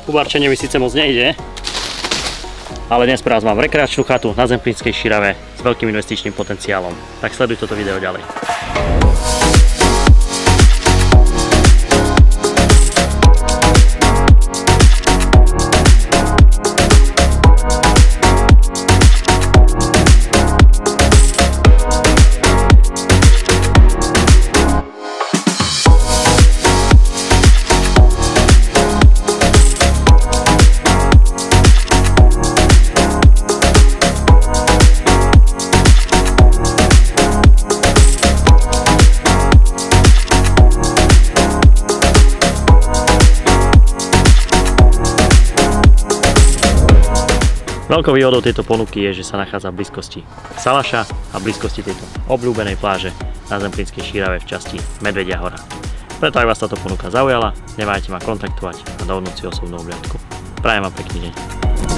Kubarčenie mi síce moc nejde, ale dnes pre vás mám rekreačnú chatu na Zemplínskej Širave s veľkým investičným potenciálom. Tak sleduj toto video ďalej. Veľkou výhodou tejto ponuky je, že sa nachádza v blízkosti Salaša a v blízkosti tejto obľúbenej pláže na Zemplínskej Šírave v časti Medvedia hora. Preto ak vás táto ponuka zaujala, neváhajte ma kontaktovať a dohodnúť si osobnú obhliadku. Prajem vám pekný deň.